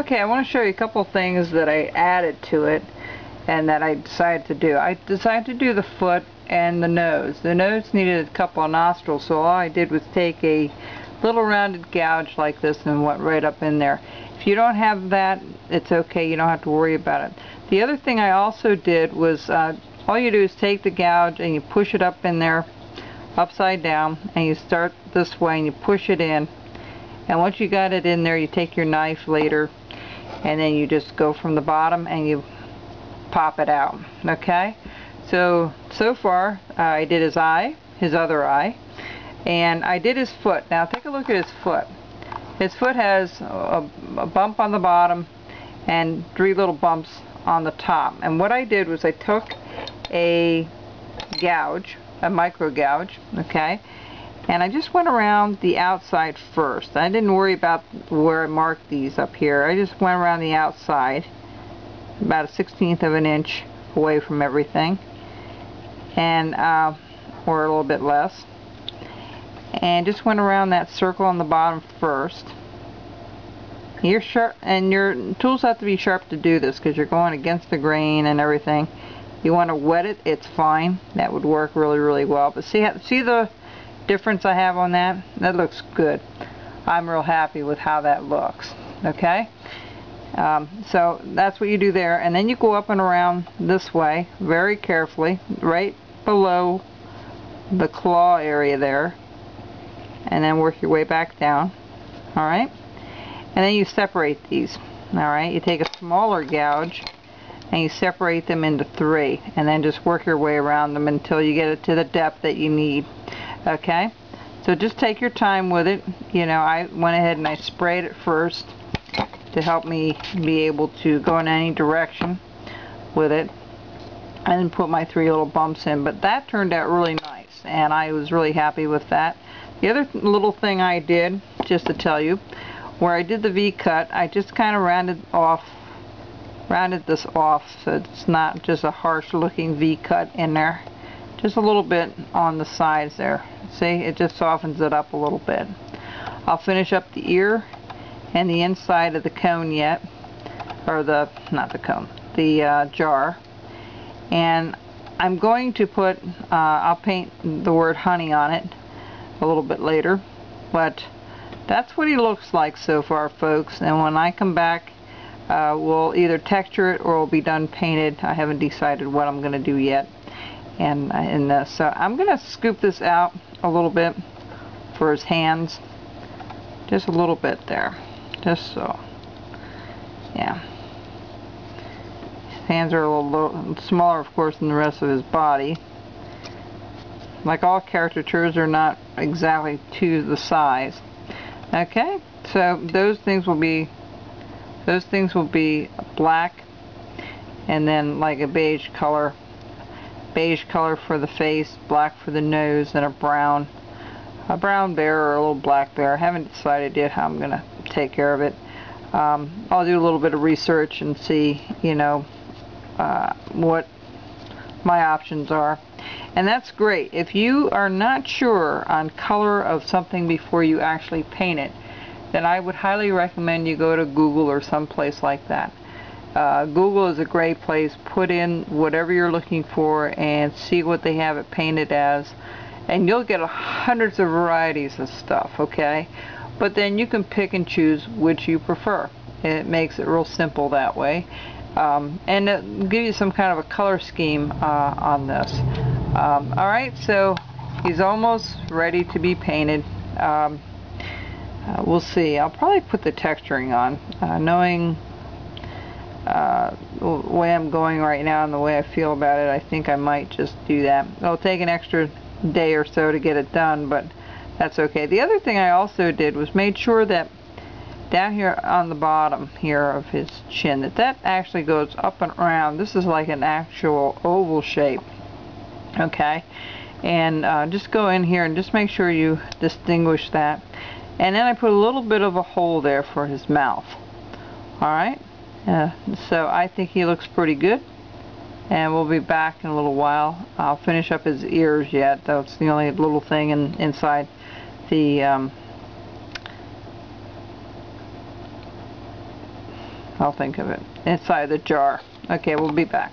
Okay, I want to show you a couple things that I added to it and that I decided to do. I decided to do the foot and the nose. The nose needed a couple of nostrils, so all I did was take a little rounded gouge like this and went right up in there. If you don't have that, it's okay, you don't have to worry about it. The other thing I also did was, all you do is take the gouge and you push it up in there upside down, and you start this way and you push it in, and once you got it in there, you take your knife later and then you just go from the bottom and you pop it out. Okay, so far I did his eye, his other eye, and I did his foot. Now take a look at his foot. His foot has a bump on the bottom and 3 little bumps on the top, and what I did was I took a gouge, a micro gouge, okay, and I just went around the outside first. I didn't worry about where I marked these up here. I just went around the outside about a 1/16 of an inch away from everything, and or a little bit less, and just went around that circle on the bottom first. You're sharp, and your tools have to be sharp to do this because you're going against the grain and everything. You want to wet it, it's fine. That would work really well. But see the difference I have on that? That looks good. I'm real happy with how that looks. Okay? So that's what you do there. And then you go up and around this way very carefully, right below the claw area there. And then work your way back down. Alright? And then you separate these. Alright? You take a smaller gouge and you separate them into 3, and then just work your way around them until you get it to the depth that you need. Okay, so just take your time with it. You know, I went ahead and I sprayed it first to help me be able to go in any direction with it. I didn't put my 3 little bumps in, but that turned out really nice and I was really happy with that. The other little thing I did, just to tell you, where I did the V cut, I just kind of rounded this off so it's not just a harsh looking V cut in there. Just a little bit on the sides there. See, it just softens it up a little bit. I'll finish up the ear and the inside of the cone yet, or not the cone, the jar. And I'm going to put, I'll paint the word honey on it a little bit later, but that's what he looks like so far, folks. And when I come back, we'll either texture it or it'll be done painted. I haven't decided what I'm going to do yet. And so I'm going to scoop this out a little bit for his hands. Just a little bit there. Just so. Yeah. His hands are a little smaller, of course, than the rest of his body. Like all caricatures, are not exactly to the size. Okay, so those things will be black, and then like a beige color for the face, black for the nose, and a brown bear or a little black bear. I haven't decided yet how I'm going to take care of it. I'll do a little bit of research and see, you know, what my options are. And that's great. If you are not sure on color of something before you actually paint it, then I would highly recommend you go to Google or someplace like that. Google is a great place. Put in whatever you're looking for and see what they have it painted as, and you'll get hundreds of varieties of stuff, okay? But then you can pick and choose which you prefer. It makes it real simple that way, and it'll give you some kind of a color scheme on this. Alright, so he's almost ready to be painted. We'll see. I'll probably put the texturing on, knowing the way I'm going right now and the way I feel about it. I think I might just do that. It'll take an extra day or so to get it done, but that's okay. The other thing I also did was made sure that down here on the bottom here of his chin, that actually goes up and around. This is like an actual oval shape, okay? And just go in here and just make sure you distinguish that. And then I put a little bit of a hole there for his mouth. Alright? So I think he looks pretty good. And we'll be back in a little while. I'll finish up his ears yet, though it's the only little thing inside the I'll think of it. Inside the jar. Okay, we'll be back.